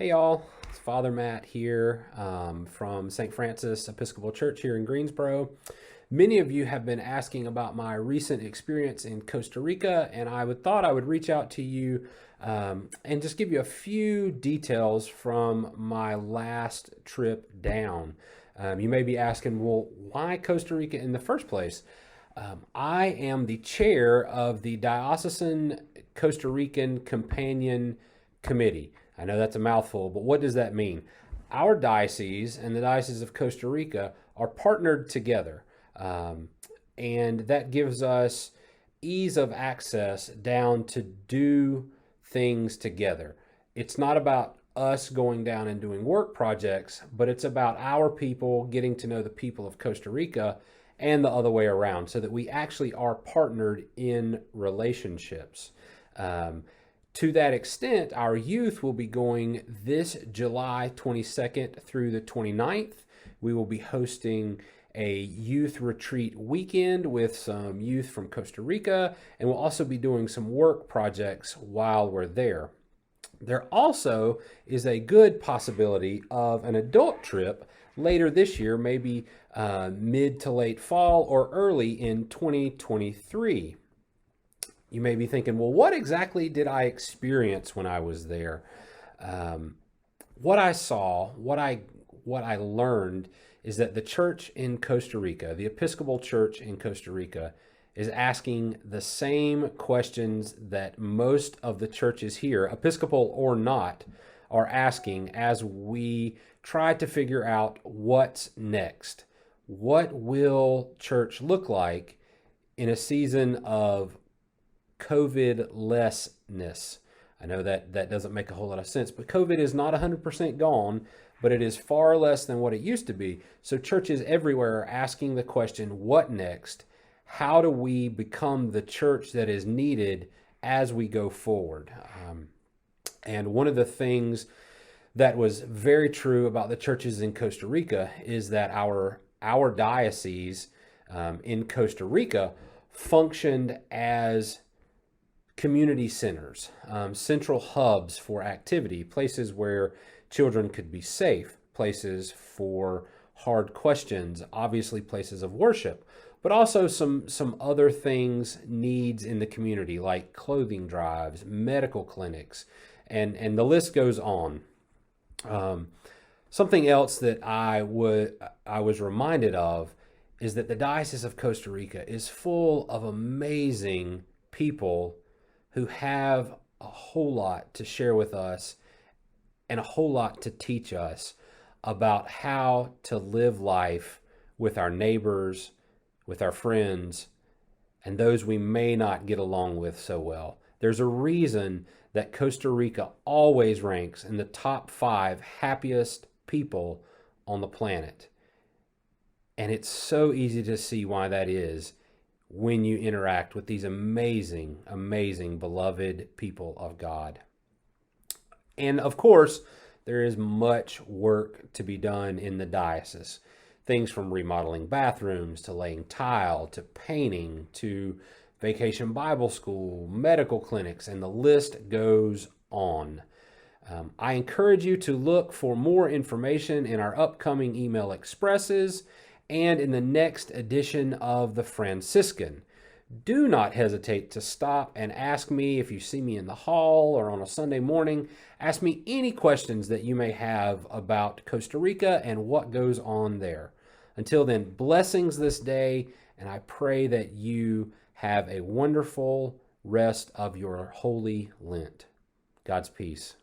Hey y'all, it's Father Matt here from St. Francis Episcopal Church here in Greensboro. Many of you have been asking about my recent experience in Costa Rica, and thought I would reach out to you and just give you a few details from my last trip down. You may be asking, well, why Costa Rica in the first place? I am the chair of the Diocesan Costa Rican Companion Committee. I know that's a mouthful, but what does that mean? Our diocese and the Diocese of Costa Rica are partnered together, and that gives us ease of access down to do things together. It's not about us going down and doing work projects, but it's about our people getting to know the people of Costa Rica and the other way around, so that we actually are partnered in relationships. To that extent, our youth will be going this July 22nd through the 29th. We will be hosting a youth retreat weekend with some youth from Costa Rica, and we'll also be doing some work projects while we're there. There also is a good possibility of an adult trip later this year, maybe mid to late fall or early in 2023. You may be thinking, well, what exactly did I experience when I was there? What I saw, what I learned is that the church in Costa Rica, the Episcopal Church in Costa Rica, is asking the same questions that most of the churches here, Episcopal or not, are asking as we try to figure out what's next. What will church look like in a season of COVID-lessness? I know that doesn't make a whole lot of sense, but COVID is not 100% gone, but it is far less than what it used to be. So churches everywhere are asking the question, what next? How do we become the church that is needed as we go forward? And one of the things that was very true about the churches in Costa Rica is that our diocese in Costa Rica functioned as community centers, central hubs for activity, places where children could be safe, places for hard questions, obviously places of worship, but also some other things, needs in the community like clothing drives, medical clinics, and the list goes on. Something else that I was reminded of is that the Diocese of Costa Rica is full of amazing people who have a whole lot to share with us and a whole lot to teach us about how to live life with our neighbors, with our friends, and those we may not get along with so well. There's a reason that Costa Rica always ranks in the top 5 happiest people on the planet. And it's so easy to see why that is when you interact with these amazing, amazing, beloved people of God. And of course, there is much work to be done in the diocese. Things from remodeling bathrooms, to laying tile, to painting, to vacation Bible school, medical clinics, and the list goes on. I encourage you to look for more information in our upcoming email expresses and in the next edition of the Franciscan. Do not hesitate to stop and ask me if you see me in the hall or on a Sunday morning. Ask me any questions that you may have about Costa Rica and what goes on there. Until then, blessings this day, and I pray that you have a wonderful rest of your Holy Lent. God's peace.